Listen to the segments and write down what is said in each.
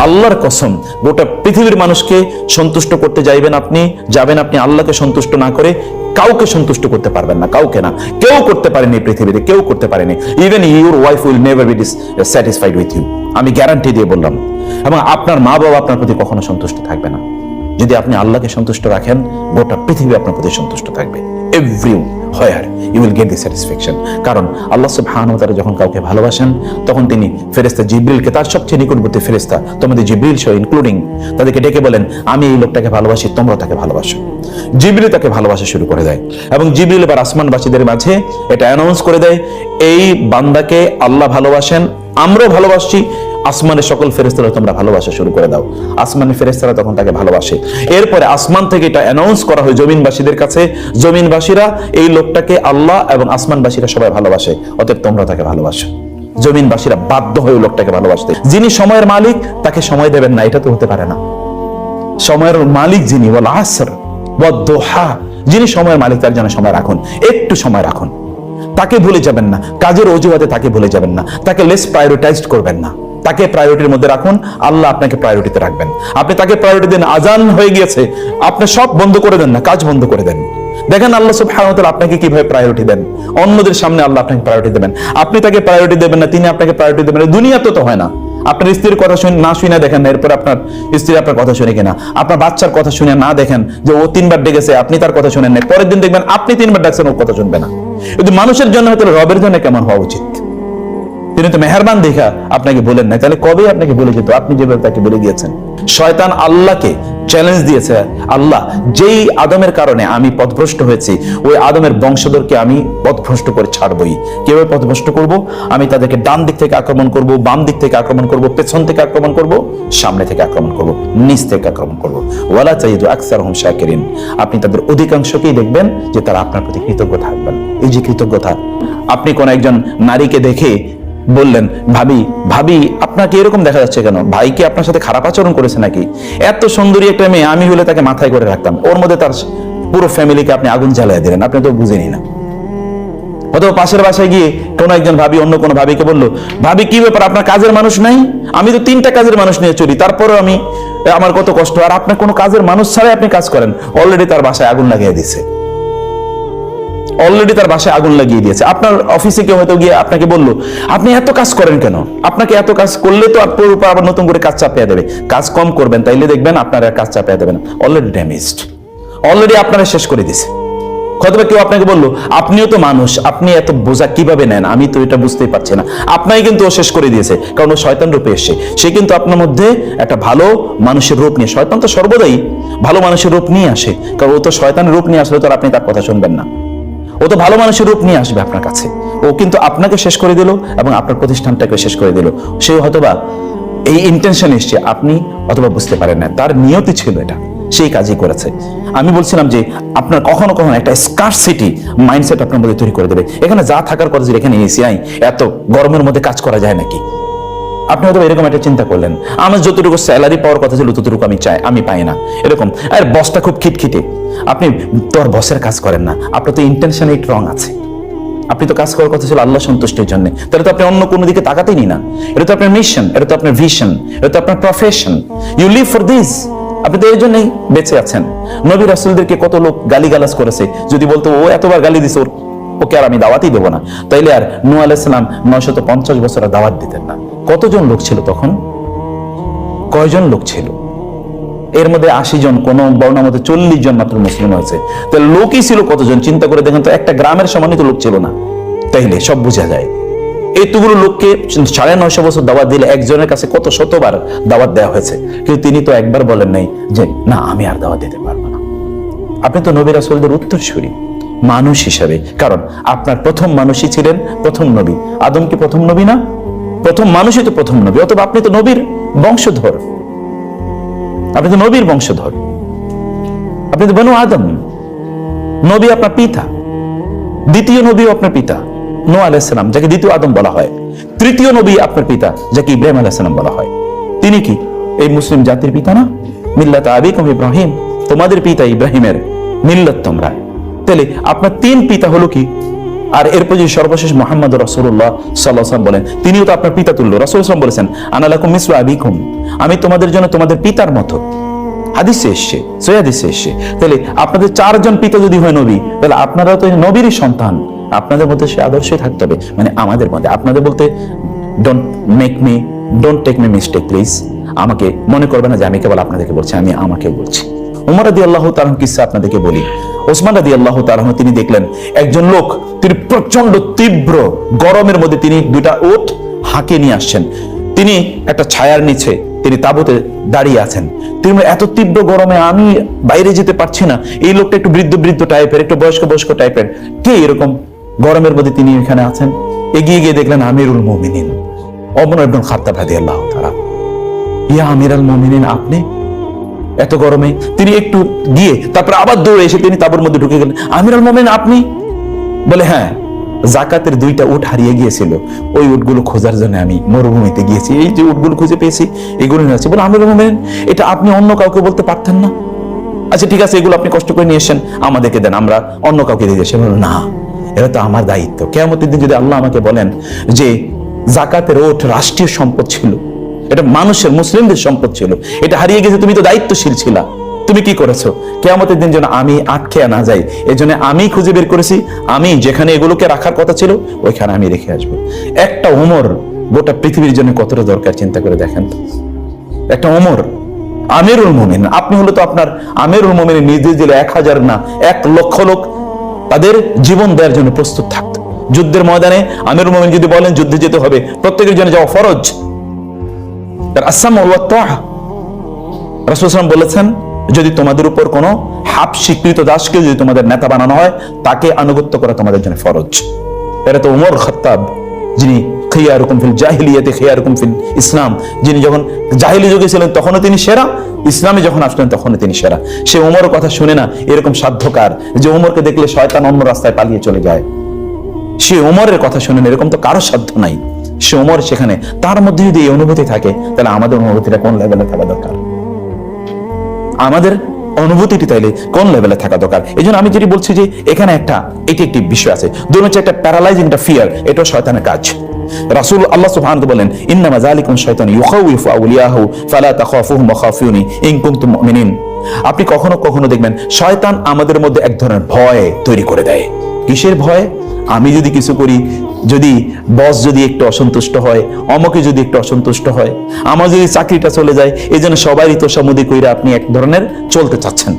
আল্লাহর কসম, গোটা পৃথিবীর মানুষকে সন্তুষ্ট করতে যাবেন আপনি আল্লাহকে সন্তুষ্ট না করে কাউকে সন্তুষ্ট করতে পারবেন না, কাউকে না, কেউ করতে পারেনি পৃথিবীতে, কেউ করতে পারেনি। Even your wife will never be satisfied with you, আমি গ্যারান্টি দিয়ে বললাম। এবং আপনার মা বাবা আপনার প্রতি কখনো সন্তুষ্ট থাকবে না। যদি আপনি আল্লাহকে সন্তুষ্ট রাখেন, গোটা পৃথিবী আপনার প্রতি সন্তুষ্ট থাকবে। Everywhere you will get the satisfaction. কারণ আল্লাহ সুবহানাহু ওয়া তাআলা যখন কাউকে ভালোবাসেন, তখন তিনি ফেরেশতা জিবরিলকে, তার সবচেয়ে নিকটবর্তী ফেরেশতা, তোমাদের জিবরিল সহ ইনক্লুডিং, তাদেরকে ডেকে বলেন, আমি এই লোকটাকে ভালোবাসি, তোমরা তাকে ভালোবাসো। জিবরিল তাকে ভালোবাসা শুরু করে দেয় এবং জিবরিল এবার আসমানবাসীদের মাঝে এটা অ্যানাউন্স করে দেয়, এই বান্দাকে আল্লাহ ভালোবাসেন, আমরাও ভালোবাসছি, আসমানের সকল ফেরেশতারা তোমরা ভালোবাসা শুরু করে দাও। আসমানের ফেরেশতারা তখন তাকে ভালোবাসে। এরপরে আসমান থেকে এটা অ্যানাউন্স করা হয় জমিনবাসীদের কাছে, জমিনবাসীরা এই লোকটাকে আল্লাহ এবং আসমানবাসীরা সবাই ভালোবাসে, অতএব তোমরা তাকে ভালোবাসো। জমিনবাসীরা বাধ্য হয়ে লোকটাকে ভালোবাসতে। যিনি সময়ের মালিক তাকে সময় দেবেন না, এটা তো হতে পারে না। সময়ের মালিক যিনি, ওয়াল আসর ওয়াদ দুহা, যিনি সময়ের মালিক তার জন্য সময় রাখুন, একটু সময় রাখুন। তাকে ভুলে যাবেন না, কাজের অজুহাতে তাকে ভুলে যাবেন না, তাকে লেস প্রায়োরিটাইজড করবেন না, তাকে প্রায়োরিটির মধ্যে রাখুন। আল্লাহ আপনাকে প্রায়োরিটিতে রাখবেন। আপনি তাকে প্রায়োরিটি দেন, আজান হয়ে গিয়েছে, আপনি সব বন্ধ করে দেন না, কাজ বন্ধ করে দেন। দেখেন আল্লাহ সুবহানাহু ওয়া তাআলা আপনাকে কিভাবে প্রায়োরিটি দেন। অন্যদের সামনে আল্লাহ আপনাকে প্রায়োরিটি দেবেন, আপনি তাকে প্রায়োরিটি দেবেন না, তিনি আপনাকে প্রায়োরিটি দেবেন না। দুনিয়া তো হয় না। আপনার স্ত্রীর কথা না শুনে দেখেন না, এরপর আপনার স্ত্রী আপনার কথা শুনে কিনা, আপনার বাচ্চার কথা শুনে না দেখেন যে ও 3 বার ডেকেছে, আপনি তার কথা শুনেন না, পরের দিন দেখবেন আপনি 3 বার ডাকছেন, ওর কথা শুনবে না। কিন্তু মানুষের জন্য হয়তো রবের জন্য কেমন হওয়া উচিত? তিনি তো মেহেরবান দেখা আপনাকে বলেন না, তাহলে কবে আপনাকে বলে যেত? আপনি যেভাবে তাকে বলে গিয়েছেন। শয়তান আল্লাহকে চ্যালেঞ্জ দিয়েছে, আল্লাহ যেই আদমের কারণে আমি পথভ্রষ্ট হয়েছি, ওই আদমের বংশধরকে আমি পথভ্রষ্ট করে ছাড়বই। কিভাবে পথভ্রষ্ট করব? আমি তাদেরকে ডান দিক থেকে আক্রমণ করব, বাম দিক থেকে আক্রমণ করব, পেছন থেকে আক্রমণ করব, সামনে থেকে আক্রমণ করব, নিচ থেকে আক্রমণ করব। ওয়ালা তাজিদু আকসারহুম শাকিরিন। আপনি তাদের অধিকাংশকেই দেখবেন যে তারা আপনার প্রতি কৃতজ্ঞ থাকবেন। এই যে কৃতজ্ঞতা, আপনি কোন একজন নারীকে দেখে বললেন, ভাবি ভাবি আপনাকে এরকম দেখা যাচ্ছে কেন? ভাই কি আপনার সাথে খারাপ আচরণ করেছে নাকি? এত সুন্দরী একটা মেয়ে, আমি হলে তাকে মাথায় করে রাখতাম। ওর মধ্যে তার পুরো ফ্যামিলিকে আপনি আগুন জ্বালিয়ে দিলেন, আপনি তো বুঝেনি না। অথবা পাশের বাসায় গিয়ে কোন একজন ভাবি অন্য কোন ভাবিকে বললো, ভাবি কি ব্যাপার, আপনার কাজের মানুষ নাই? আমি তো 3টা কাজের মানুষ নিয়ে চলি, তারপরেও আমার কত কষ্ট, আর আপনার কোনো কাজের মানুষ ছাড়াই আপনি কাজ করেন। অলরেডি তার বাসায় আগুন লাগিয়ে দিচ্ছে, অলরেডি তার বাসায় আগুন লাগিয়ে দিয়েছে। আপনার অফিসে কেউ হয়তো গিয়ে আপনাকে বললো, আপনি এত কাজ করেন কেন? আপনাকে এত কাজ করলে তো আপনার উপর আবার নতুন করে কাজ চাপিয়ে দেবে। কাজ কম করবেন, তাইলে দেখবেন আপনার আর কাজ চাপিয়ে দেবেন। অলরেডি ড্যামেজড, অলরেডি আপনারা শেষ করে দিছে। হয়তো কেউ আপনাকে বললো, আপনিও তো মানুষ, আপনি এত বোঝা কিভাবে নেন? আমি তো এটা বুঝতেই পারছি না। আপনাকে কিন্তু ও শেষ করে দিয়েছে, কারণ ও শয়তান রূপে এসে, সে কিন্তু আপনার মধ্যে একটা ভালো মানুষের রূপ নিয়ে, শয়তান তো সর্বদাই ভালো মানুষের রূপ নিয়ে আসে, কারণ ও তো শয়তানের রূপ নিয়ে আসলে তো আপনি তার কথা শুনবেন না। ও তো ভালো মানুষের রূপ নিয়ে আসবে আপনার কাছে। ও কিন্তু আপনাকে শেষ করে দিল এবং আপনার প্রতিষ্ঠানটাকে শেষ করে দিল। সে হয়তোবা এই ইন্টেনশন এসছে, আপনি অথবা বুঝতে পারেন না, তার নিয়তি ছিল এটা, সেই কাজই করেছে। আমি বলছিলাম যে আপনার কখনো কখনো একটা স্কারসিটি মাইন্ডসেট আপনার মধ্যে তৈরি করে দেবে। এখানে যা থাকার কথা ছিল, এখানে এসিআই, এত গরমের মধ্যে কাজ করা যায় নাকি? আপনি হয়তো এরকম একটা চিন্তা করলেন, আমার যতটুকু স্যালারি পাওয়ার কথা ছিল ততটুকু আমি পাই না, এরকম। আর বসটা খুব খিটখিটে, আপনি তোর বসের কাজ করেন না, আপনার তো ইন্টেনশন রং আছে। আপনি তো কাজ করার কথা ছিল আল্লাহ সন্তুষ্টির জন্য, তাহলে তো আপনি অন্য কোনো দিকে তাকাতেই নি না। এটা তো আপনার মিশন, এটা তো আপনার ভিশন, এটা তো আপনার profession. You live for this. আপনি তো এর জন্যই বেঁচে আছেন। নবী রাসূলদেরকে কত লোক গালিগালাজ করেছে, যদি বলতো ও এতবার গালি দিছে, ওকে আর আমি দাওয়াতই দেবো না, তাইলে আর নূহ আলাইহিস সালাম 950 বছর দাওয়াত দিতেন না। কতজন লোক ছিল তখন? কয়জন লোক ছিল? এর মধ্যে 80 জন, কোন বর্ণনার মধ্যে 40 জন মাত্র মুসলিম হয়েছে। তাহলে লোকই ছিল কতজন? চিন্তা করে দেখেন তো, একটা গ্রামের সমানই তো লোক ছিল না। তাইলে সব বোঝা যায়, এইটুকুলো লোককে 950 বছর দাওয়াত দিলে একজনের কাছে কত শতবার দাওয়াত দেওয়া হয়েছে, কিন্তু তিনি তো একবার বলেন নাই যে না আমি আর দাওয়াত দিতে পারবো না। আপনি তো নবী রাসূলদের উত্তরসূরি মানুষ হিসাবে, কারণ আপনার প্রথম মানুষই ছিলেন প্রথম নবী। আদম কি প্রথম নবী না? প্রথম মানুষই তো প্রথম নবী, অথবা আপনি তো নবীর বংশধর, আপনি তো নবীর বংশধর, আপনি তো বনু আদম। নবী আপনার পিতা, দ্বিতীয় নবী আপনার পিতা নূহ আলাইহিস সালাম, যাকে দ্বিতীয় আদম বলা হয়। তৃতীয় নবী আপনার পিতা, যাকে ইব্রাহিম আলাইহিস সালাম বলা হয়। তিনি কি এই মুসলিম জাতির পিতা না? মিল্লাত আবিকুম ইব্রাহিম, তোমাদের পিতা ইব্রাহিমের মিল্লাত তোমরা। তাহলে আপনার 3 পিতা হলো কি? আর এরপর যে সর্বশেষ মুহাম্মদ রাসূলুল্লাহ সাল্লাল্লাহু আলাইহি ওয়াসাল্লাম বলেন, তিনিও তো আপনার পিতা তুল্য। রাসূল সাল্লাল্লাহু আলাইহি ওয়াসাল্লাম বলেছেন, আনা লাকুম মিসলু আবিকুম, আমি তোমাদের জন্য তোমাদের পিতার মতো। হাদিসে এসছে, সহিহ হাদিসে এসছে। তাহলে আপনাদের 4 জন পিতা যদি হয় নবী, তাহলে আপনারাও তো নবীরই সন্তান। আপনাদের মধ্যে সে আদর্শই থাকতে হবে, মানে আমাদের মধ্যে। আপনাদের বলতে don't take me mistake please, আমাকে মনে করবে না যে আমি কেবল আপনাদেরকে বলছি, আমি আমাকে বলছি। উমর রাদিয়াল্লাহু তাআলা কিসসা আপনাদেরকে বলি। ওসমান রাদিয়াল্লাহু তাআলা তিনি দেখলেন একজন লোক, তিনি প্রচন্ড তীব্র গরমের মধ্যে তিনি 2টা উট হাঁকে নিয়ে আসছেন। তিনি একটা ছায়ার নিচে তিনি তাঁবুতে দাঁড়িয়ে আছেন। তিনি এত তীব্র গরমে আমি বাইরে যেতে পারছি না। এই লোকটা একটু বৃদ্ধ টাইপের, একটু বয়স্ক টাইপের, কে এরকম গরমের মধ্যে তিনি এখানে আছেন? এগিয়ে গিয়ে দেখলেন আমিরুল মুমিনিন ওমর ইবনে খাত্তাব রাদিয়াল্লাহু তাআলা। ইয়া আমিরুল মুমিনিন, আপনি এত গরমে? তিনি একটু গিয়ে তারপর আবার দৌড়ে এসে তিনি তাঁবুর মধ্যে ঢুকে গেলেন। আমিরুল মুমিনিন আপনি? বলে হ্যাঁ, জাকাতের 2টা উট হারিয়ে গিয়েছিল, ওই উটগুলো খোঁজার জন্য আমি মরুভূমিতে গিয়েছি, এই যে উটগুলো খুঁজে পেয়েছি এগুলো নিয়ে আসছি। বলে আমিরুল মুমিনিন, এটা আপনি অন্য কাউকে বলতে পারতেন না? আচ্ছা ঠিক আছে, এগুলো আপনি কষ্ট করে নিয়ে এসেন, আমাদেরকে দেন, আমরা অন্য কাউকে দিয়ে এসে। বলল না, এটা তো আমার দায়িত্ব। কিয়ামতের দিন যদি আল্লাহ আমাকে বলেন যে জাকাতের উট রাষ্ট্রীয় সম্পদ ছিল, এটা মানুষের মুসলিমদের সম্পদ ছিল, এটা হারিয়ে গেছে, তুমি তো দায়িত্বশীল ছিলা, তুমি কি করেছো? কিয়ামতের দিন যেন আমি আটকে না যাই, এজন্য আমি খুঁজে বের করেছি, আমি যেখানে এগুলোকে রাখার কথা ছিল ওইখানে আমি রেখে আসবো। একটা ওমর গোটা পৃথিবীর জন্য কতটা দরকার চিন্তা করে দেখেন তো। একটা ওমর আমিরুল মুমিনিন, আপনি হলে তো আপনার আমিরুল মুমিনিন নির্দেশ দিলে 1000 না 1 লক্ষ লোক তাদের জীবন দেওয়ার জন্য প্রস্তুত থাকতো। যুদ্ধের ময়দানে আমিরুল মুমিনিন যদি বলেন যুদ্ধে যেতে হবে, প্রত্যেকের জন্য যাওয়া ফরজ। রাসূল সাল্লাল্লাহু বলেছেন, যদি তোমাদের উপর কোনো হাফ স্বীকৃত দাসকে যদি তোমাদের নেতা বানানো হয়, তাকে আনুগত্য করা তোমাদের জন্য ফরজ। এটা তো উমর খাত্তাব, যিনি খিয়ারুকুম ফিল জাহিলিয়াতি খিয়ারুকুম ফিল ইসলাম, যিনি যখন জাহিলি যুগে ছিলেন তখনও তিনি সেরা, ইসলামে যখন আসলেন তখনও তিনি সেরা। সে উমরের কথা শুনে না এরকম সাধ্যকার যে উমরকে দেখলে শয়তান অন্য রাস্তায় পালিয়ে চলে যায়, সে উমরের কথা শুনে না, এরকম তো কারো সাধ্য নাই। সে উমর সেখানে, তার মধ্যে যদি এই অনুভূতি থাকে, তাহলে আমাদের অনুভূতিটা কোন লেভেলে থাকা দরকার? আমাদের অনুভূতিটি তাইলে কোন লেভেলে থাকা দরকার? এই জন্য আমি যেটি বলছি যে এখানে এটি একটি বিষয় আছে, দুটো হচ্ছে একটা প্যারালাইজিং, একটা ফিয়ার, এটাও শয়তানের কাজ। রাসূল আল্লাহ সুবহানাহু ওয়া তাআলা বলেন, ইন্নামা যালিকুম শাইতানু ইউখাউইফু আউলিয়াহু ফালা তাখাফুহুম ওয়া খাফুনি ইন কুনতুম মুমিনিন। আপনি কখনো কখনো দেখবেন শয়তান আমাদের মধ্যে এক ধরনের ভয় তৈরি করে দেয়। কিসের ভয়? আমি যদি কিছু করি, যদি বস যদি একটু অসন্তুষ্ট হয়, অমকে যদি একটু অসন্তুষ্ট হয়, আমার যদি চাকরিটা চলে যায়, এই জন্য সবারই তোষামোদি কইরা আপনি এক ধরনের চলতে চাচ্ছেন।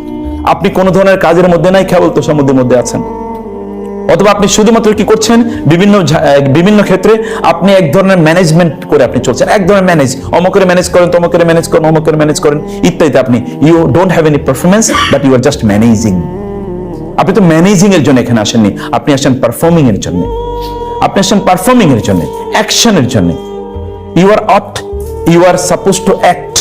আপনি কোন ধরনের কাজের মধ্যে নাই, কেবল তোষামোদির মধ্যে আছেন। অথবা আপনি শুধুমাত্র কি করছেন, বিভিন্ন ক্ষেত্রে আপনি এক ধরনের ম্যানেজমেন্ট করে আপনি চলছেন, এক ধরনের ম্যানেজ, অমকের ম্যানেজ করেন, তমকের ম্যানেজ করেন, অমকের ম্যানেজ করেন ইত্যাদি। আপনি you don't have any performance, but you are just managing. আপনি তো ম্যানেজিং এর জন্য এখানে আসেননি, আপনি আসেন পারফর্মিং এর জন্য, আপনি আসেন পারফর্মিং এর জন্য, অ্যাকশনের জন্য। You are suppose to act,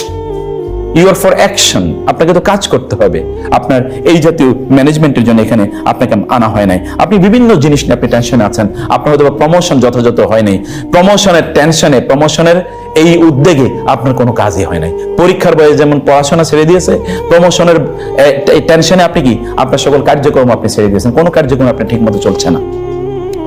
you are for action. আপনাকে তো কাজ করতে হবে, আপনার এই জাতীয় ম্যানেজমেন্টের জন্য এখানে আপনাকে আনা হয় নাই। আপনি বিভিন্ন জিনিস নিয়ে আপনি টেনশনে আছেন, আপনার হয়তো প্রমোশন যথাযথ হয় নাই, প্রমোশনের টেনশনে, প্রমোশনের এই উদ্বেগে আপনার কোনো কাজই হয় নাই। পরীক্ষার বয়সে যেমন পড়াশোনা ছেড়ে দিয়েছে, প্রমোশনের টেনশনে আপনি কি আপনার সকল কার্যক্রম আপনি ছেড়ে দিয়েছেন, কোনো কার্যক্রম আপনি ঠিক মতো চলছে না।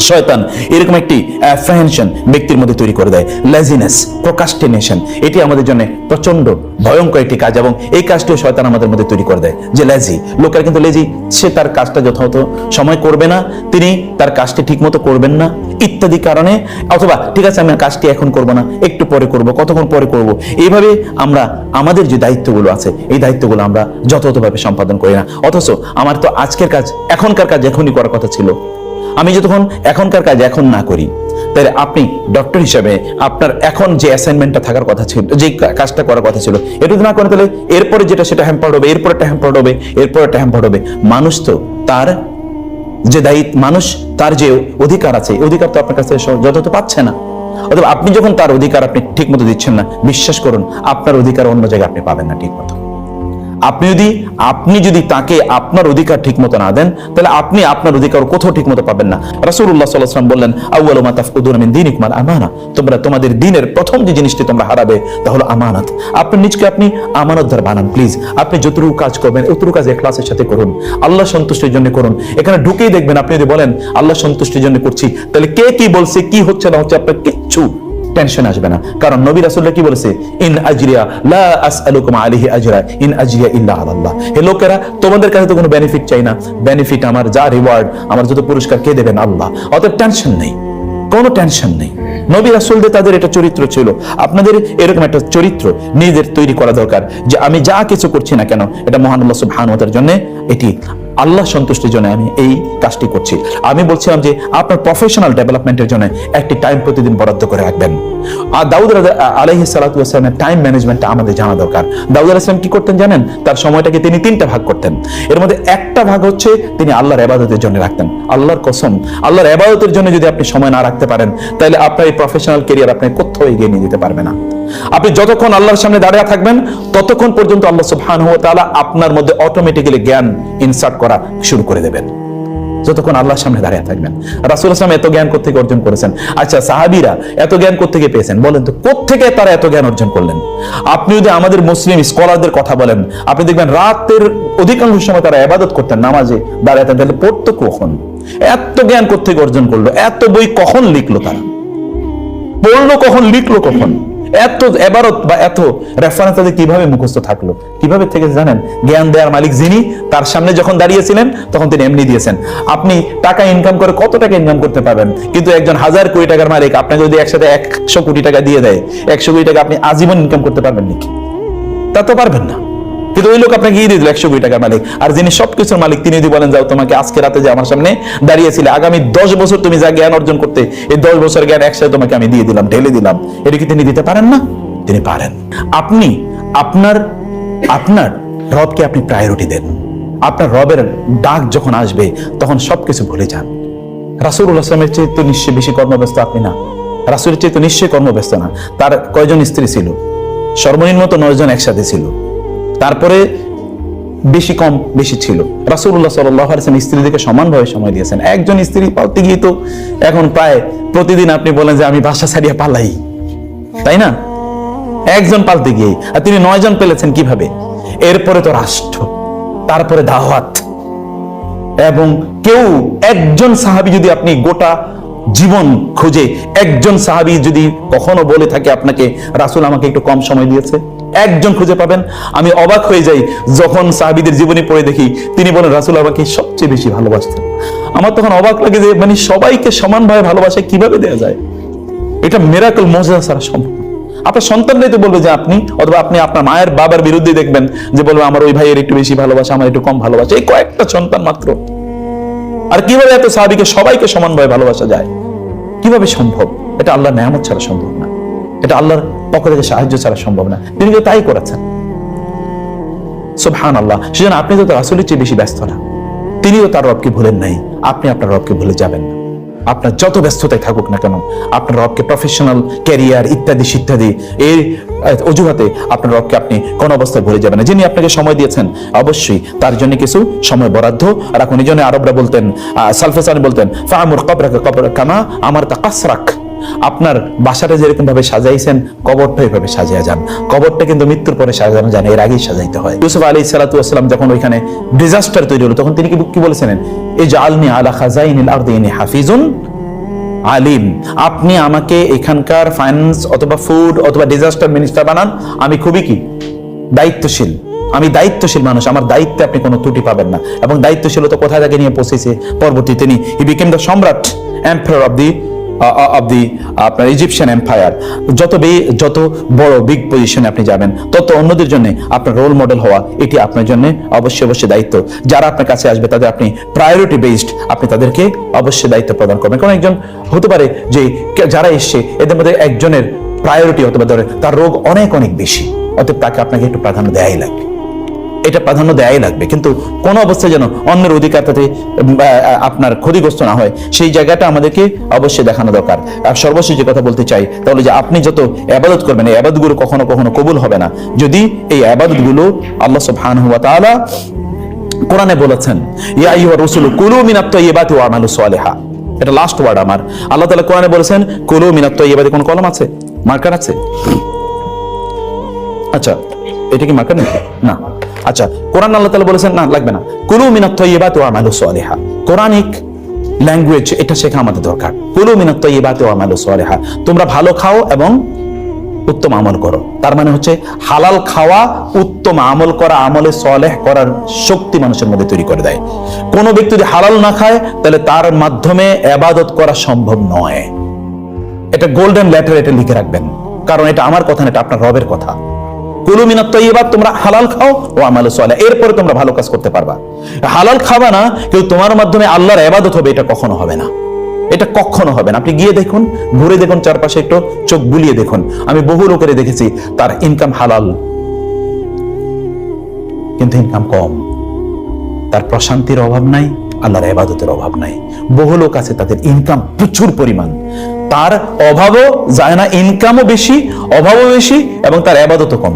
শয়তান এরকম একটি অ্যাপ্রিহেনশন ব্যক্তির মধ্যে তৈরি করে দেয়, লেজিনেস, প্রোক্রাস্টিনেশন। এটি আমাদের জন্য প্রচন্ড ভয়ঙ্কর একটি কাজ, এবং এই কাজটিও শয়তান আমাদের মধ্যে তৈরি করে দেয় যে লেজি। লোকের কিন্তু লেজি, সে তার কাজটা যথাযথ সময় করবে না, তিনি তার কাজটি ঠিক মতো করবেন না ইত্যাদি কারণে, অথবা ঠিক আছে আমি কাজটি এখন করব না, একটু পরে করব, কতক্ষণ পরে করব, এইভাবে আমরা আমাদের যে দায়িত্বগুলো আছে এই দায়িত্বগুলো আমরা যথাযথভাবে সম্পাদন করি না। অথচ আমার তো আজকের কাজ, এখনকার কাজ এখনই করার কথা ছিল। আমি যতক্ষণ এখনকার কাজ এখন না করি, তাহলে আপনি ডক্টর হিসেবে আপনার এখন যে অ্যাসাইনমেন্টটা থাকার কথা ছিল, যে কাজটা করার কথা ছিল, এটা যদি না করেন তাহলে এরপরে যেটা সেটা হ্যাম্পার্ড হবে, এরপরটা হ্যাম্পার্ড হবে, এরপরটা হ্যাম্পার্ড হবে। মানুষ তো তার যে দায়িত্ব, মানুষ তার যে অধিকার আছে, অধিকার তো আপনার কাছে যথাযথ পাচ্ছে না। অথবা আপনি যখন তার অধিকার আপনি ঠিক মতো দিচ্ছেন না, বিশ্বাস করুন আপনার অধিকার অন্য জায়গায় আপনি পাবেন না ঠিক মতো। আপনি যদি তাকে আপনার অধিকার ঠিক মতো না দেন, তাহলে আপনি আপনার অধিকার কোথাও ঠিক মতো পাবেন না। রাসূলুল্লাহ সাল্লাল্লাহু আলাইহি ওয়াসাল্লাম বললেন, আউয়ালু মা তাফকুদুনা মিন দীনিকুম আল আমানা, তোমরা তোমাদের দ্বীনের প্রথম যে জিনিসটি তোমরা হারাবে তা হলো আমানত। আপনি নিজকে আপনি আমানতদার বানান প্লিজ। আপনি যতটুকু কাজ করবেন অতটুকু কাজ ইখলাসের সাথে করুন, আল্লাহ সন্তুষ্টির জন্য করুন। এখানে ঢুকেই দেখবেন আপনি যদি বলেন আল্লাহ সন্তুষ্টির জন্য করছি, তাহলে কে কি বলছে, কি হচ্ছে না হচ্ছে, আপনার কিচ্ছু টেনশন আসবে না। কারণ নবী রাসূলুল্লাহ কি বলেছে, ইন আজরিয়া লা আসআলুকুম আলাইহি আজরা ইন আজরিয়া ইল্লা আলাল্লাহ। হে লোকেরা, তোমাদের কাছে তো কোনো বেনিফিট চাই না, বেনিফিট আমার, যা রিওয়ার্ড আমার, যত পুরস্কার কে দেবেন? আল্লাহ। অতএব টেনশন নেই, কোনো টেনশন নেই। নবী রাসূলদের তাদের এটা চরিত্র ছিল। আপনাদের এরকম একটা চরিত্র নিজেদের তৈরি করা দরকার, যে আমি যা কিছু করছি না কেন এটা মহান আল্লাহ সুবহানাহু ওয়া তাআলার জন্য, এটি আল্লাহ সন্তুষ্টির জন্য আমি এই কাজটি করছি। আমি বলছিলাম যে আপনার প্রফেশনাল ডেভেলপমেন্টের জন্য একটি টাইম প্রতিদিন বরাদ্দ করে রাখবেন। আর দাউদ আলাইহিস সালাতু ওয়াস সালামের টাইম ম্যানেজমেন্টটা আমাদের জানা দরকার। দাউদ আলাইহিস সালাম কি করতেন জানেন? তার সময়টাকে তিনি 3টা ভাগ করতেন। এর মধ্যে একটা ভাগ হচ্ছে তিনি আল্লাহর ইবাদতের জন্য রাখতেন। আল্লাহর কসম, আল্লাহর ইবাদতের জন্য যদি আপনি সময় না রাখতে পারেন, তাহলে আপনার এই প্রফেশনাল ক্যারিয়ার আপনি কোথাও এগিয়ে নিয়ে যেতে পারবে না। আপনি যতক্ষণ আল্লাহর সামনে দাঁড়িয়ে থাকবেন ততক্ষণ পর্যন্ত আল্লাহ সুবহানাহু ওয়া তাআলা আপনার মধ্যে অটোমেটিক্যালি জ্ঞান ইনসার্ট করা শুরু করে দেবেন, যতক্ষণ আল্লাহর সামনে দাঁড়িয়ে থাকবেন। রাসূলুল্লাহ সাল্লাল্লাহু আলাইহি ওয়াসাল্লাম এত জ্ঞান কোত্থেকে অর্জন করেছেন? আচ্ছা, সাহাবীরা এত জ্ঞান কোত্থেকে পেয়েছেন বলেন তো? কোত্থেকে তারা এত জ্ঞান অর্জন করলেন? আপনি যদি আমাদের মুসলিম স্কলারদের কথা বলেন, আপনি দেখবেন রাতের অধিকাংশ সময় তারা ইবাদত করতেন, নামাজে দাঁড়াতেন। তাহলে পড়তো কখন? এত জ্ঞান কোত্থেকে অর্জন করলো? এত বই কখন লিখলো তারা? পড়লো কখন? লিখলো কখন? এত ইবারত বা এত রেফারেন্স তাদের কিভাবে মুখস্থ থাকলো? কিভাবে থেকে জানেন? জ্ঞান দেওয়ার মালিক যিনি, তার সামনে যখন দাঁড়িয়েছিলেন তখন তিনি এমনি দিয়েছেন। আপনি টাকা ইনকাম করে কত টাকা ইনকাম করতে পারবেন, কিন্তু একজন 1000 কোটি টাকার মালিক আপনাকে যদি একসাথে 100 কোটি টাকা দিয়ে দেয়, 100 কোটি টাকা আপনি আজীবন ইনকাম করতে পারবেন নাকি? তা তো পারবেন না। কিন্তু ওই লোক আপনাকে দিয়ে দিল 100 কোটি টাকার মালিক, আর যিনি সবকিছুর মালিক তিনি যদি বলেন, যাও তোমাকে আজকে রাতে যে আমার সামনে দাঁড়িয়েছিলে, আগামী 10 বছর তুমি যা জ্ঞান অর্জন করতে, এই 10 বছর জ্ঞান একসাথে তোমাকে আমি দিয়ে দিলাম, ঢেলে দিলাম, এটা কি তিনি দিতে পারেন না? তিনি পারেন। আপনি আপনার রবকে আপনি প্রায়োরিটি দেন। আপনার রবের ডাক যখন আসবে তখন সবকিছু ভুলে যান। রাসূলুল্লাহ সাল্লাল্লাহু আলাইহি ওয়াসাল্লামের চেয়ে তো নিশ্চয়ই বেশি কর্মব্যস্ত আপনি না, রাসূলের চেয়ে তো নিশ্চয়ই কর্মব্যস্ত না। তার কয়জন স্ত্রী ছিল? সর্বনিম্ন তো 9 জন একসাথে ছিল, তারপরে বেশি কম বেশি ছিল। রাসূলুল্লাহ সাল্লাল্লাহু আলাইহি ওয়াসাল্লাম স্ত্রীদেরকে সমানভাবে সময় দিয়েছেন। একজন স্ত্রী পালতে গিয়ে তো এখন প্রায় প্রতিদিন আপনি বলেন যে আমি বাসা ছাড়িয়ে পালাই, তাই না? একজন পালতে গিয়ে, আর তিনি 9 জন পেলেছেন কিভাবে? এরপরে তো রাষ্ট্র, তারপরে দাওয়াত, এবং কেউ একজন সাহাবী যদি আপনি গোটা জীবন খুঁজে একজন সাহাবী যদি কখনো বলে থাকে আপনাকে, রাসূল আমাকে একটু কম সময় দিয়েছে, একজন খুঁজে পাবেন? আমি অবাক হয়ে যাই যখন সাহাবীদের জীবনী পড়ে দেখি তিনি বলেন রাসূল আমাকে সবচেয়ে বেশি ভালোবাসতেন। আমার তখন অবাক লাগে যে মানে সবাইকে সমানভাবে ভালোবাসা কিভাবে দেওয়া যায়? এটা মিরাকল, মুজিজা ছাড়া সম্ভব। আপনার সন্তানরাই তো বলবে যে আপনি, অথবা আপনি আপনার মায়ের বাবার বিরুদ্ধে দেখবেন যে বলবে আমার ওই ভাইয়ের একটু বেশি ভালোবাসা, আমার একটু কম ভালোবাসা। এই কয়েকটা সন্তান মাত্র, আর কিভাবে এত সাহাবীকে সবাইকে সমানভাবে ভালোবাসা যায়? কিভাবে সম্ভব? এটা আল্লাহর নেয়ামত ছাড়া সম্ভব না, এটা আল্লাহর পক্ষ থেকে সাহায্য ছাড়া সম্ভব না। তিনি তো তাই করেছেন, সুবহানাল্লাহ। সেজন্য আপনি তো রাসূলের চেয়ে বেশি ব্যস্ত না, তিনিও তার রবকে ভুলেন নাই, আপনি আপনার রবকে ভুলে যাবেন না। আপনার যত ব্যস্ততায় থাকুক না কেন, আপনার রবকে প্রফেশনাল ক্যারিয়ার ইত্যাদি ইত্যাদি এই অজুহাতে আপনার রবকে আপনি কোন অবস্থায় ভুলে যাবেন না। যিনি আপনাকে সময় দিয়েছেন অবশ্যই তার জন্য কিছু সময় বরাদ্দ রাখুন। এই জন্য আরবরা বলতেন, সালফে সালেহ বলতেন, ফাআমুর কবরাকা কবর কামা আমারতা কাসরাক। আপনার বাসাটা যেরকম ভাবে সাজাইছেন কবরটা এইভাবে সাজিয়ে যান। কবরটা কিন্তু মৃত্যুর পরে সাজানো যায় না, এর আগেই সাজাইতে হয়। ইউসুফ আলাইহিস সালাতু ওয়াস সালাম যখন ওইখানে ডিজাস্টার তৈরি হলো তখন তিনি কি বলেছিলেন? ইজআলনি আলা খাজাইনিল আরদি ইন্নী হাফিজুন আলিম। আপনি আমাকে এখানকার ফাইন্যান্স অথবা ফুড অথবা ডিজাস্টার মিনিস্টার বানান, আমি খুবই কি দায়িত্বশীল, আমি দায়িত্বশীল মানুষ, আমার দায়িত্বে আপনি কোনো ত্রুটি পাবেন না। এবং দায়িত্বশীলতা কোথায় তাকে নিয়ে পৌঁছেছে? পরবর্তী তিনি হি বিকেম দ্য সম্রাট, এম্পায়ার অফ দি আপনার ইজিপশিয়ান এম্পায়ার। যত বড় বিগ পজিশনে আপনি যাবেন তত অন্যদের জন্য আপনার রোল মডেল হওয়া এটি আপনার জন্য অবশ্যই দায়িত্ব। যারা আপনার কাছে আসবে তাদের আপনি প্রায়োরিটি বেসড আপনি তাদেরকে অবশ্যই দায়িত্ব প্রদান করবেন। কারণ একজন হতে পারে যে যারা এসছে এদের মধ্যে একজনের প্রায়োরিটি হতে পারে তার রোগ অনেক অনেক বেশি, অতএব তাকে আপনাকে একটু প্রাধান্য দেয়াই লাগবে। এটা প্রাধান্য দেয়াই লাগবে, কিন্তু কোন অবস্থায় যেন অন্যের অধিকার তাতে আপনার ক্ষতিগ্রস্ত না হয় সেই জায়গাটা আমাদেরকে অবশ্যই দেখানো দরকার। আর সর্বশেষ যে কথা বলতে চাই তাহলে যে আপনি যত ইবাদত করবেন এই ইবাদতগুলো কখনো কখনো কবুল হবে না যদি এই ইবাদতগুলো আল্লাহ সুবহানাহু ওয়া তাআলা কোরআনে বলেছেন ইয়া আইয়ুহার রাসূল কুলু মিনাত তাইয়্যিবাতি ওয়া আমালু সালিহা। এটা লাস্ট ওয়ার্ড আমার। আল্লাহ তাআলা কোরআনে বলেছেন কুলু মিনাত তাইয়্যিবাতি। কোন কলম আছে, মার্কার আছে? আচ্ছা, এটা কি মার্কার না? আচ্ছা, কোরআন আল্লাহ তাআলা বলেছেন না, লাগবে না, কুলু মিনাত তাইয়্যিবাতি ওয়া আমালু সালিহা। কোরআনিক ল্যাঙ্গুয়েজ এটা শেখা আমাদের দরকার। কুলু মিনাত তাইয়্যিবাতি ওয়া আমালু সালিহা, তোমরা ভালো খাও এবং উত্তম আমল করো। তার মানে হচ্ছে হালাল খাওয়া, উত্তম আমল করা, আমলে সালেহ করার শক্তি মানুষের মধ্যে তৈরি করে দেয়। কোন ব্যক্তি যদি হালাল না খায় তাহলে তার মাধ্যমে ইবাদত করা সম্ভব নয়। এটা গোল্ডেন লেটার, এটা লিখে রাখবেন, কারণ এটা আমার কথা না, এটা আপনার রবের কথা। কুলু মিনাত তাইয়্যিবাত, তোমরা হালাল খাও ও আমালু সালেহ, এরপরে তোমরা ভালো কাজ করতে পারবা। হালাল খাবা না কেউ তোমার মাধ্যমে আল্লাহর ইবাদত হবে, এটা কখনো হবে না, এটা কখনো হবে না। আপনি গিয়ে দেখুন, ঘুরে দেখুন চারপাশে, একটু চোখ বুলিয়ে দেখুন। আমি বহু লোকের দেখেছি তার ইনকাম হালাল কিন্তু ইনকাম কম, তার প্রশান্তির অভাব নাই, আল্লাহর ইবাদতের অভাব নাই। বহু লোক আছে তাদের ইনকাম প্রচুর পরিমাণ, তার অভাবও যায় না, ইনকামও বেশি, অভাবও বেশি, এবং তার ইবাদতও কম,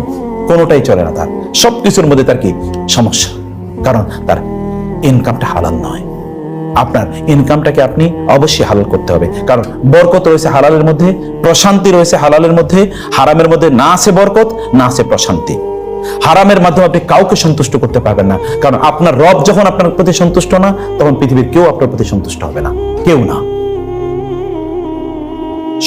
কোনোটাই চলে না তার। সবকিছুর মধ্যে তার কি সমস্যা? কারণ তার ইনকামটা হালাল নয়। আপনার ইনকামটাকে আপনি অবশ্যই হালাল করতে হবে, কারণ বরকত রয়েছে হালালের মধ্যে, প্রশান্তি রয়েছে হালালের মধ্যে। হারামের মধ্যে না আছে বরকত, না আছে প্রশান্তি। হারামের মাধ্যমে আপনি কাউকে সন্তুষ্ট করতে পারবেন না, কারণ আপনার রব যখন আপনার প্রতি সন্তুষ্ট না, তখন পৃথিবীর কেউ আপনার প্রতি সন্তুষ্ট হবে না, কেউ না।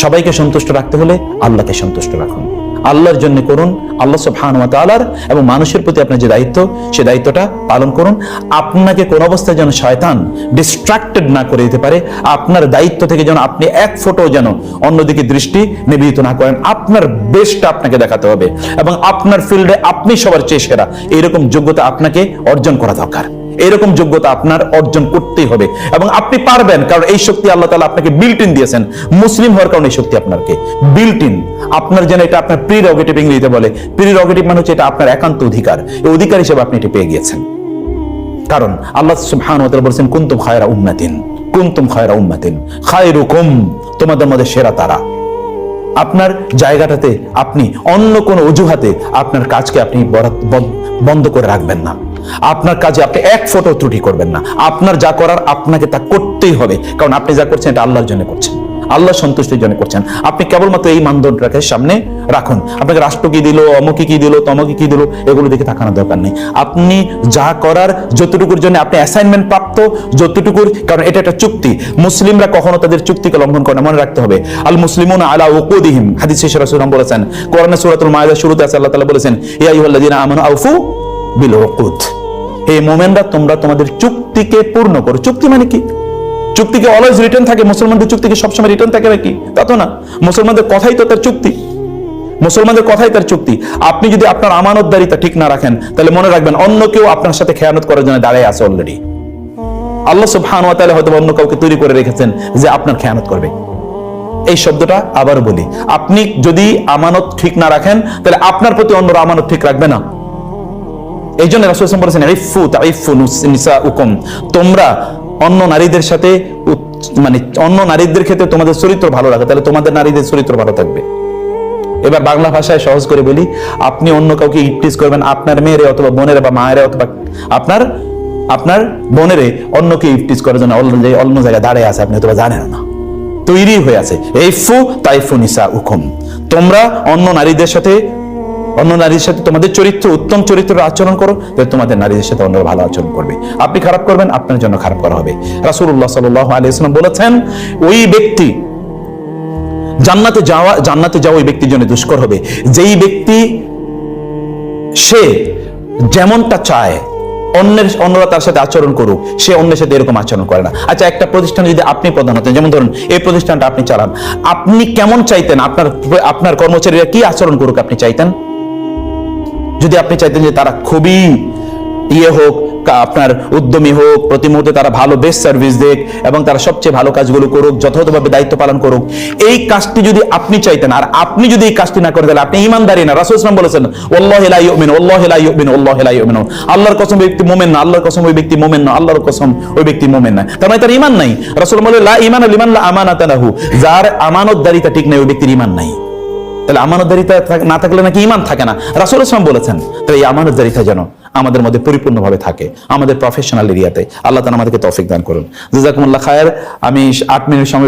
সবাইকে সন্তুষ্ট রাখতে হলে আল্লাহকে সন্তুষ্ট রাখুন, আল্লাহর জন্য করুন, আল্লাহ সুবহানাহু ওয়া তাআলার এবং মানুষের প্রতি আপনার যে দায়িত্ব সেই দায়িত্বটা পালন করুন। আপনাকে কোন অবস্থায় যেন শয়তান ডিস্ট্রাক্টেড না করে দিতে পারে, আপনার দায়িত্ব থেকে যেন আপনি এক ফোঁটো যেন অন্যদিকে দৃষ্টি নিবৃত্ত না করেন। আপনার বেস্টটা আপনাকে দেখাতে হবে এবং আপনার ফিল্ডে আপনি সবার চেয়ে সেরা, এরকম যোগ্যতা আপনাকে অর্জন করা দরকার। এরকম যোগ্যতা আপনার অর্জন করতেই হবে এবং আপনি পারবেন, কারণ এই শক্তি আল্লাহ তাআলা আপনাকে বিল্ট ইন দিয়েছেন। মুসলিম হওয়ার কারণে এই শক্তি আপনাকে বিল্ট ইন, আপনার যেন এটা আপনার প্রিরোগেটিভ, ইংরেজিতে বলে প্রিরোগেটিভ, মানে হচ্ছে এটা আপনার একান্ত অধিকার। এই অধিকার হিসেবে আপনি এটা পেয়ে গিয়েছেন, কারণ আল্লাহ সুবহানাহু ওয়া তাআলা বলেছেন কুনতুম খায়রা উম্মাতিন, কুনতুম খায়রা উম্মাতিন, খায়রুকুম, তোমাদের মধ্যে সেরা তারা। আপনার জায়গাটাতে আপনি অন্য কোনো অজুহাতে আপনার কাজকে আপনি বন্ধ করে রাখবেন না। আপনার কাজে আপনি এক ফোঁটা ত্রুটি করবেন না। আপনার যা করার আপনাকে তা করতেই হবে, কারণ আপনি যা করছেন এটা আল্লাহর জন্য করছেন, আল্লাহ সন্তুষ্টির জন্য করছেন। আপনি কেবলমাত্র এই মানদণ্ডটাকে সামনে রাখুন। আপনাকে রাষ্ট্র কি দিল, অমুকে কি দিল, তমকে কি দিল, এগুলো দেখে তাকানোর দরকার নেই। আপনি যা করার যতটুকুর জন্য আপনি অ্যাসাইনমেন্ট প্রাপ্ত, যতটুকুর, কারণ এটা একটা চুক্তি। মুসলিমরা কখনো তাদের চুক্তিকে লঙ্ঘন করে না, মনে রাখতে হবে। আল মুসলিমুনা আলা উকুদিহিম, হাদিসে রাসূলুল্লাহ বলেছেন। কোরআনে সূরাতুল মাইদার শুরুতে আছে আল্লাহ তাআলা বলেছেন ইয়া আইয়ুহাল্লাযীনা আমানু আউফু বিল উকুদ, হে মুমিনরা তোমরা তোমাদের চুক্তিকে পূর্ণ করো। চুক্তি মানে কি? চুক্তিকে অলওয়েজ রিটার্ন থাকে? মুসলমানদের চুক্তিকে সবসময় রিটার্ন থাকে নাকি? তা তো না। মুসলমানদের কথাই তো তার চুক্তি, মুসলমানদের কথাই তার চুক্তি। আপনি যদি আপনার আমানতদারিতা ঠিক না রাখেন তাহলে মনে রাখবেন অন্য কেউ আপনার সাথে খেয়ানত করার জন্য দাঁড়ায় আছে অলরেডি। আল্লাহ সুবহানাহু ওয়া তাআলা হয়তো অন্য কাউকে তৈরি করে রেখেছেন যে আপনার খেয়ানত করবে। এই শব্দটা আবার বলি, আপনি যদি আমানত ঠিক না রাখেন তাহলে আপনার প্রতি অন্যরা আমানত ঠিক রাখবে না। এই জন্য রাসূল সাল্লাল্লাহু আলাইহি ওয়াসাল্লাম বলেছেন ইফু তাইফু নিসাউকুম, তোমরা অন্য নারীদের সাথে, মানে অন্য নারীদের ক্ষেত্রে তোমাদের চরিত্র ভালো রাখো, তাহলে তোমাদের নারীদের চরিত্র ভালো থাকবে। এবার বাংলা ভাষায় সহজ করে বলি, আপনি অন্য কাউকে ইপটিজ করবেন, আপনার মেয়েরে অথবা বোনেরে বা মায়েরে অথবা আপনার বোনেরে অন্যকে ইপটিজ করার জন্য অন্য জায়গায় দাঁড়িয়ে আছে, আপনি হয়তো জানেন না, তৈরি হয়ে আছে। ইফু তাইফু নিসাউকুম, তোমরা অন্য নারীর সাথে তোমাদের চরিত্র, উত্তম চরিত্রের আচরণ করো, তাহলে তোমাদের নারীদের সাথে অন্যরা ভালো আচরণ করবে। আপনি খারাপ করবেন, আপনার জন্য খারাপ করা হবে। রাসূলুল্লাহ সাল্লাল্লাহু আলাইহি ওয়াসাল্লাম বলেছেন ওই ব্যক্তি জান্নাতে যাওয়া ওই ব্যক্তির জন্য দুষ্কর হবে যেই ব্যক্তি সে যেমনটা চায় অন্যরা তার সাথে আচরণ করুক, সে অন্যের সাথে এরকম আচরণ করে না। আচ্ছা, একটা প্রতিষ্ঠানে যদি আপনি প্রধান হতেন, যেমন ধরুন এই প্রতিষ্ঠানটা আপনি চালান, আপনি কেমন চাইতেন আপনার কর্মচারীরা কি আচরণ করুক? আপনি চাইতেন, যদি আপনি চাইতেন যে তারা খুবই হোক, আপনার উদ্যমী হোক, প্রতি মুহূর্তে তারা ভালো বেস্ট সার্ভিস দেখ এবং তারা সবচেয়ে ভালো কাজগুলো করুক, যথাযথভাবে দায়িত্ব পালন করুক। এই কাজটি যদি আপনি চাইতেন আর আপনি যদি এই কাজটি না করেন তাহলে আপনি ঈমানদারই না। রাসূল সাল্লাল্লাহু আলাইহি ওয়াসাল্লাম বলেছেন ওয়াল্লাহি লা ইউমিনু, ওয়াল্লাহি লা ইউমিনু, ওয়াল্লাহি লা ইউমিনু, আল্লাহর কসম ওই ব্যক্তি মুমিন না, আল্লাহর কসম ওই ব্যক্তি মুমিন না, আল্লাহর কসম ওই ব্যক্তি মুমিন না। তার মানে তার ঈমান নাই। রাসূল বলেন লা ঈমানা লিমান লা আমানাতা লাহু, যার আমানতদারিতা ঠিক নাই ওই ব্যক্তির ঈমান নাই। তাহলে আমানতদারিতা না থাকলে নাকি ঈমান থাকে না, রাসূল সাল্লাল্লাহু আলাইহি ওয়াসাল্লাম বলেছেন। তাহলে এই আমানতদারিতা যেন আমাদের মধ্যে পরিপূর্ণভাবে থাকে আমাদের প্রফেশনাল এরিয়াতে। আল্লাহ তাআলা আমাদেরকে তৌফিক দান করুন। জাযাকুমুল্লাহ খায়ের। আমি 8 মিনিট সময়